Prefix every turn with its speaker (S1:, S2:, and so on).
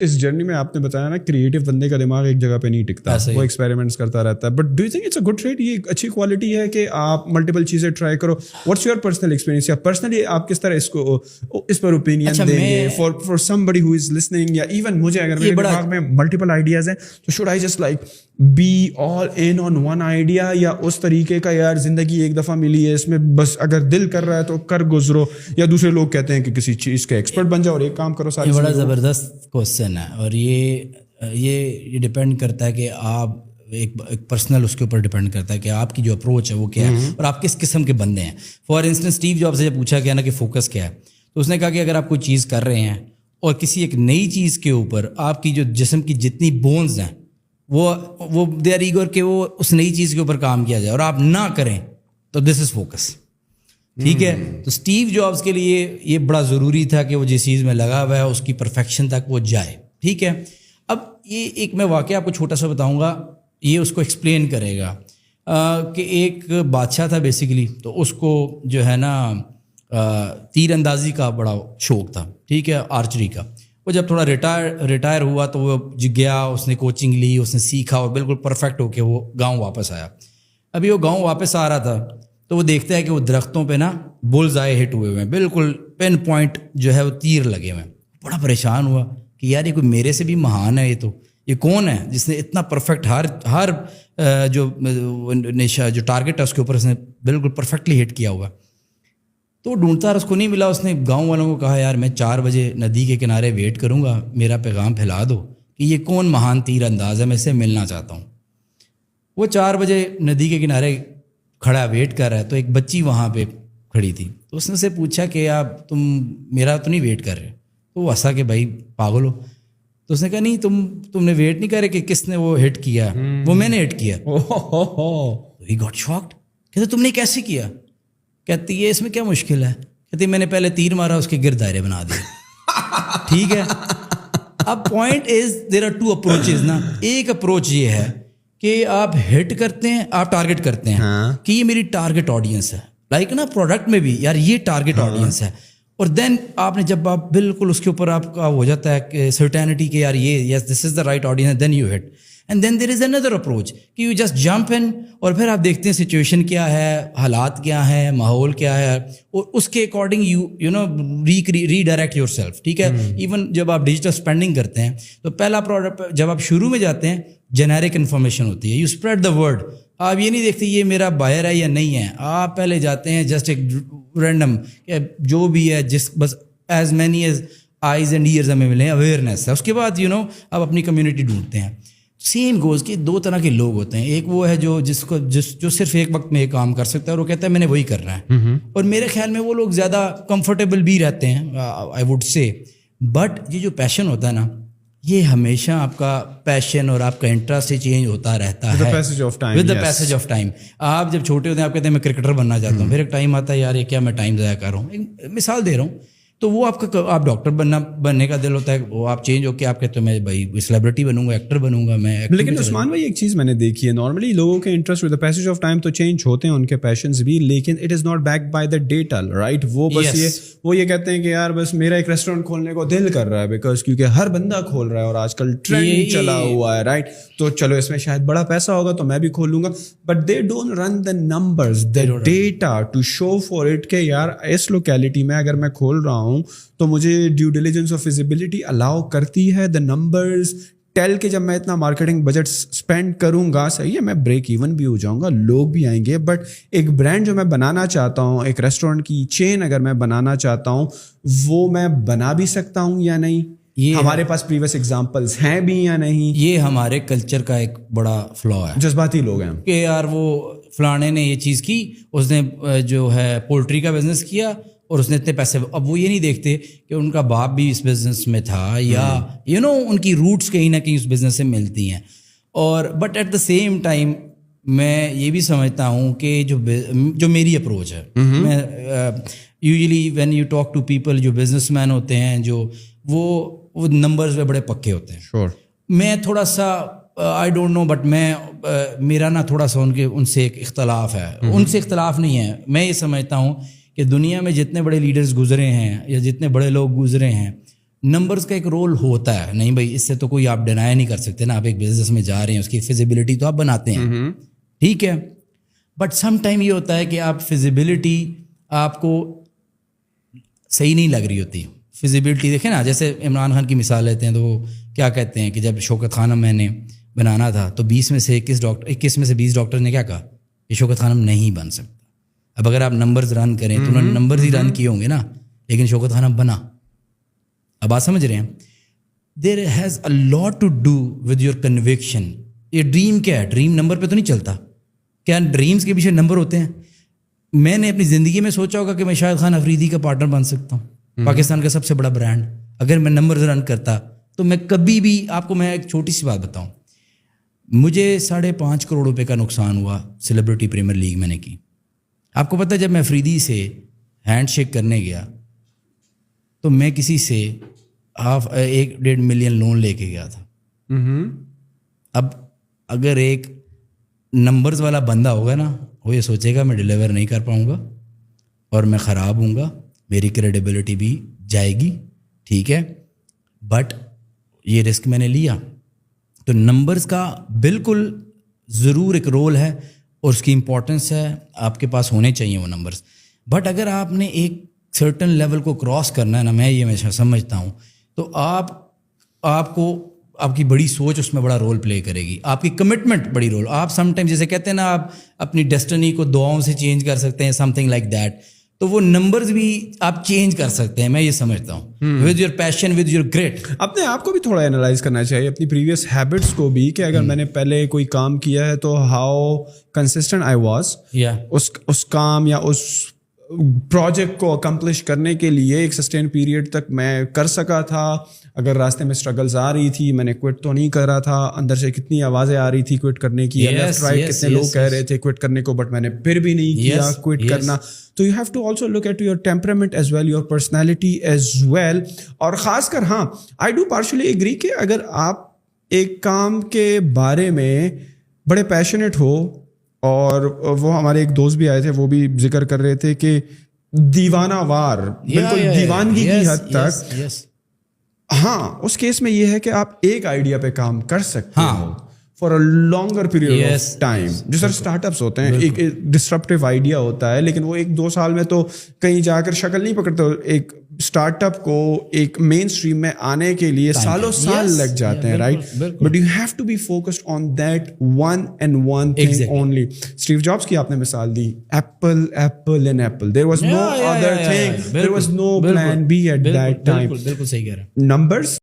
S1: اس journey میں آپ نے بتایا نا کریٹو بندے کا دماغ ایک جگہ پہ نہیں ٹکتا, وہ ایکسپیریمنٹس کرتا رہتا ہے. But do you think it's a good treat, یہ ایک اچھی کوالٹی ہے کہ آپ ملٹیپل چیزیں ٹرائی کرو؟ واٹس یور پرسنل ایکسپیرینس, یا پرسنلی آپ کس طرح اس پر اوپینین دیں گے for somebody who is listening, یا ایون مجھے اگر میرے دماغ میں ملٹیپل آئیڈیاز ہیں تو should I just like be all in on one idea, یا اس طریقے کا یار زندگی ایک دفعہ ملی ہے, اس میں بس اگر دل کر رہا ہے تو کر گزرو, یا دوسرے لوگ کہتے ہیں کہ کسی چیز کے ایکسپرٹ بن جاؤ اور ایک کام کرو ساری.
S2: یہ بڑا زبردست کوشچن ہے, اور یہ ڈپینڈ کرتا ہے کہ آپ ایک پرسنل اس کے اوپر ڈپینڈ کرتا ہے کہ آپ کی جو اپروچ ہے وہ کیا ہے اور آپ کس قسم کے بندے ہیں. فار انسٹنس اسٹیو جابس سے جب پوچھا گیا نا کہ فوکس کیا ہے, تو اس نے کہا کہ اگر آپ کوئی چیز کر رہے ہیں اور کسی ایک نئی چیز کے اوپر آپ کی جو جسم کی جتنی بونز ہیں وہ دے آر ایگر کہ وہ اس نئی چیز کے اوپر کام کیا جائے اور آپ نہ کریں, تو دس از فوکس. ٹھیک ہے, تو اسٹیو جابس کے لیے یہ بڑا ضروری تھا کہ وہ جس چیز میں لگا ہوا ہے اس کی پرفیکشن تک وہ جائے. ٹھیک ہے, اب یہ ایک میں واقعہ آپ کو چھوٹا سا بتاؤں گا, یہ اس کو ایکسپلین کرے گا کہ ایک بادشاہ تھا بیسیکلی, تو اس کو جو ہے نا تیر اندازی کا بڑا شوق تھا. ٹھیک ہے, آرچری کا. وہ جب تھوڑا ریٹائر ہوا تو وہ گیا, اس نے کوچنگ لی, اس نے سیکھا اور بالکل پرفیکٹ ہو کے وہ گاؤں واپس آیا. ابھی وہ گاؤں واپس آ رہا تھا تو وہ دیکھتا ہے کہ وہ درختوں پہ نا بلز آئے ہٹ ہوئے ہوئے ہیں, بالکل پن پوائنٹ جو ہے وہ تیر لگے ہوئے ہیں. بڑا پریشان ہوا کہ یار یہ کوئی میرے سے بھی مہان ہے, یہ کون ہے جس نے اتنا پرفیکٹ ہر جو نشا جو ٹارگیٹ ہے اس کے اوپر اس نے بالکل پرفیکٹلی ہٹ کیا ہوا. تو وہ ڈھونڈتا اس کو نہیں ملا. اس نے گاؤں والوں کو کہا یار میں 4 بجے ندی کے کنارے ویٹ کروں گا, میرا پیغام پھیلا دو کہ یہ کون مہان تیر انداز ہے, میں اس سے ملنا چاہتا ہوں. وہ 4 بجے ندی کے کنارے کھڑا ویٹ کر رہا ہے, تو ایک بچی وہاں پہ کھڑی تھی. تو اس نے سے پوچھا کہ آپ تم میرا تو نہیں ویٹ کر رہے؟ تو وہ ہنسا کہ بھائی پاگل ہو. تو اس نے کہا نہیں تم نے ویٹ نہیں کرے کہ کس نے وہ ہٹ کیا, وہ میں نے ہٹ کیا. ہی گاٹ شاکڈ, کہتے تم نے کیسے کیا؟ کہتی ہے اس میں کیا مشکل ہے, کہتی میں نے پہلے تیر مارا, اس کے گرد دائرے بنا دیے. ٹھیک ہے, اب point is there are 2 approaches نا. ایک اپروچ یہ ہے کہ آپ ہٹ کرتے ہیں, آپ ٹارگٹ کرتے ہیں کہ یہ میری ٹارگٹ آڈینس ہے, لائک نا پروڈکٹ میں بھی یار یہ ٹارگٹ آڈینس ہے. اور دین آپ نے جب آپ بالکل اس کے اوپر آپ کا ہو جاتا ہے کہ سرٹینٹی کہ یار یہ yes this is the right audience, then you hit. And then there is another approach کہ یو جسٹ جمپ ان, اور پھر آپ دیکھتے ہیں سچویشن کیا ہے, حالات کیا ہیں, ماحول کیا ہے, اور اس کے according you know redirect yourself. ٹھیک ہے, ایون جب آپ ڈیجیٹل اسپینڈنگ کرتے ہیں تو پہلا پروڈکٹ جب آپ شروع میں جاتے ہیں جنیرک انفارمیشن ہوتی ہے, یو اسپریڈ دا ورڈ. آپ یہ نہیں دیکھتے یہ میرا بائر ہے یا نہیں ہے, آپ پہلے جاتے ہیں جسٹ ایک رینڈم کہ جو بھی ہے جس بس as many as eyes and ears ہمیں ملیں, اویئرنیس ہے. اس کے بعد آپ اپنی کمیونٹی ڈھونڈتے ہیں. سیم گوز کہ 2 طرح کے لوگ ہوتے ہیں. ایک وہ ہے جو صرف ایک وقت میں ایک کام کر سکتا ہے اور وہ کہتا ہے میں نے وہی کرنا ہے, اور میرے خیال میں وہ لوگ زیادہ کمفرٹیبل بھی رہتے ہیں آئی ووڈ سے. بٹ یہ جو پیشن ہوتا ہے نا, یہ ہمیشہ آپ کا پیشن اور آپ کا انٹرسٹ چینج ہوتا رہتا ہے with the passage of time. آپ جب چھوٹے ہوتے ہیں آپ کہتے ہیں میں کرکٹر بننا چاہتا ہوں, پھر ایک ٹائم آتا ہے یار یہ کیا میں ٹائم ضائع کر رہا ہوں. ایک مثال دے رہا ہوں, تو وہ آپ ڈاکٹر بننے کا دل ہوتا ہے, وہ آپ چینج ہو کے آپ کہتے ہیں میں بھائی سیلیبریٹی بنوں گا, ایکٹر بنوں گا میں.
S1: لیکن عثمان بھائی ایک چیز میں نے دیکھی ہے, نارملی لوگوں کے interest with the passage of time تو چینج ہوتے ہیں ان کے پیشنز بھی, لیکن it is not backed by the data, right. وہ بس وہ یہ کہتے ہیں کہ یار بس میرا ایک ریسٹورینٹ کھولنے کو دل کر رہا ہے بیکاز کیونکہ ہر بندہ کھول رہا ہے اور آج کل ٹرینڈ چلا ہوا ہے, رائٹ. تو چلو اس میں شاید بڑا پیسہ ہوگا تو میں بھی کھول لوں گا, but they don't run the numbers, the data to show for it کہ یار اس لوکیلٹی میں اگر میں کھول رہا ہوں تو مجھے ڈیو ڈیلیجنس اور فیزیبلٹی الاؤ کرتی ہے, دا نمبرز ٹیل کہ جب میں اتنا مارکیٹنگ بجٹ اسپینڈ کروں گا, صحیح ہے میں بریک ایون بھی ہو جاؤں گا, لوگ بھی آئیں گے. بٹ ایک برانڈ جو میں بنانا چاہتا ہوں, ایک ریسٹورینٹ کی چین اگر میں بنانا چاہتا ہوں, وہ میں بنا بھی سکتا ہوں یا نہیں, یہ ہمارے پاس پریویس ایگزامپلس ہیں بھی یا نہیں.
S2: یہ ہمارے کلچر کا ایک بڑا فلا ہے,
S1: جذباتی لوگ ہیں
S2: کہ یار وہ فلانے نے یہ چیز کی, اس نے جو ہے پولٹری کا بزنس کیا اور اس نے اتنے پیسے. اب وہ یہ نہیں دیکھتے کہ ان کا باپ بھی اس بزنس میں تھا یا ان کی روٹس کہیں نہ کہیں اس بزنس سے ملتی ہیں. اور but at the same time میں یہ بھی سمجھتا ہوں کہ جو میری اپروچ ہے, میں usually when you talk to people جو بزنس مین ہوتے ہیں, جو وہ نمبرز میں بڑے پکے ہوتے ہیں.
S1: Sure.
S2: میں تھوڑا سا آئی ڈونٹ نو, بٹ میرا نا تھوڑا سا ان سے ایک اختلاف ہے. ان سے اختلاف نہیں ہے, میں یہ سمجھتا ہوں کہ دنیا میں جتنے بڑے لیڈرز گزرے ہیں یا جتنے بڑے لوگ گزرے ہیں, نمبرز کا ایک رول ہوتا ہے, نہیں بھائی اس سے تو کوئی آپ ڈینائی نہیں کر سکتے نا, آپ ایک بزنس میں جا رہے ہیں, اس کی فیزیبلٹی تو آپ بناتے ہیں, ٹھیک ہے, بٹ سم ٹائم یہ ہوتا ہے کہ آپ فیزیبلٹی آپ کو صحیح نہیں لگ رہی ہوتی. فیزیبلٹی دیکھیں نا, جیسے عمران خان کی مثال لیتے ہیں تو وہ کیا کہتے ہیں کہ جب شوکت خانم میں نے بنانا تھا تو 20 میں سے 21 میں سے 20 ڈاکٹر نے کیا کہا, یہ شوکت خانم نہیں بن سکتا. اب اگر آپ نمبرز رن کریں تو انہوں نے نمبرز ہی رن کیے ہوں گے نا, لیکن شوکت خانم بنا. اب آپ سمجھ رہے ہیں, there has a lot to do with your conviction. یہ ڈریم کیا ہے, ڈریم نمبر پہ تو نہیں چلتا. کیا ڈریمز کے پیچھے نمبر ہوتے ہیں؟ میں نے اپنی زندگی میں سوچا ہوگا کہ میں شاہد خان افریدی کا پارٹنر بن سکتا ہوں, پاکستان کا سب سے بڑا برانڈ. اگر میں نمبرز رن کرتا تو میں کبھی بھی, آپ کو میں ایک چھوٹی سی بات بتاؤں, مجھے 5.5 کروڑ روپے کا نقصان ہوا سیلیبریٹی پریمیئر لیگ میں نے کی. آپ کو پتہ ہے جب میں افریدی سے ہینڈ شیک کرنے گیا تو میں کسی سے 1.5 ملین لون لے کے گیا تھا. اب اگر ایک نمبرز والا بندہ ہوگا نا, وہ یہ سوچے گا میں ڈیلیور نہیں کر پاؤں گا اور میں خراب ہوں گا, میری کریڈیبلٹی بھی جائے گی, ٹھیک ہے, بٹ یہ رسک میں نے لیا. تو نمبرز کا بالکل ضرور ایک رول ہے اور اس کی امپورٹنس ہے, آپ کے پاس ہونے چاہیے وہ نمبرز. بٹ اگر آپ نے ایک سرٹن لیول کو کراس کرنا ہے نا, میں یہ ہمیشہ سمجھتا ہوں, تو آپ کو آپ کی بڑی سوچ اس میں بڑا رول پلے کرے گی, آپ کی کمٹمنٹ بڑی رول. آپ سم ٹائم جیسے کہتے ہیں نا, آپ اپنی ڈیسٹنی کو دعاؤں سے چینج کر سکتے ہیں, سم تھنگ لائک دیٹ. تو وہ نمبرز بھی آپ چینج کر سکتے ہیں, میں یہ سمجھتا ہوں, with your passion, with your great.
S1: اپنے آپ کو بھی تھوڑا انالائز کرنا چاہیے, اپنی پریویس ہیبٹس کو بھی, کہ اگر میں نے پہلے کوئی کام کیا ہے تو ہاؤ کنسسٹنٹ آئی واز اس کام یا اس پروجیکٹ کو اکمپلش کرنے کے لیے ایک سسٹین پیریڈ تک میں کر سکا تھا. اگر راستے میں اسٹرگلز آ رہی تھی, میں نے کوئٹ تو نہیں کر رہا تھا, اندر سے کتنی آوازیں آ رہی تھی کوئٹ کرنے کی, لیفٹ رائٹ کتنے لوگ کہہ رہے تھے کوئٹ کرنے کو, بٹ میں نے پھر بھی نہیں کیا کوئٹ کرنا. تو you have to also look at your temperament as well, your personality as well. اور خاص کر ہاں, آئی ڈو پارشلی ایگری کہ اگر آپ ایک کام کے بارے میں بڑے پیشنیٹ ہو, اور وہ ہمارے ایک دوست بھی آئے تھے, وہ بھی ذکر کر رہے تھے کہ دیوانہ وار, بالکل دیوانگی کی حد تک, ہاں اس کیس میں یہ ہے کہ آپ ایک آئیڈیا پہ کام کر سکتے ہو for a longer period of time. جو سر اسٹارٹ اپس ہوتے ہیں, ایک ڈسرپٹیو آئیڈیا ہوتا ہے, لیکن وہ 1-2 سال میں تو کہیں جا کر شکل نہیں پکڑتے. ایک اسٹارٹ اپ کو ایک مین اسٹریم میں آنے کے لیے سالوں سال لگ جاتے ہیں, right, but you have to be focused on that one and one thing only. Steve Jobs کی آپ نے مثال دی, Apple and Apple, there was no other thing, there was no plan B at that time.
S2: بالکل صحیح کہہ رہے ہیں.
S1: نمبرز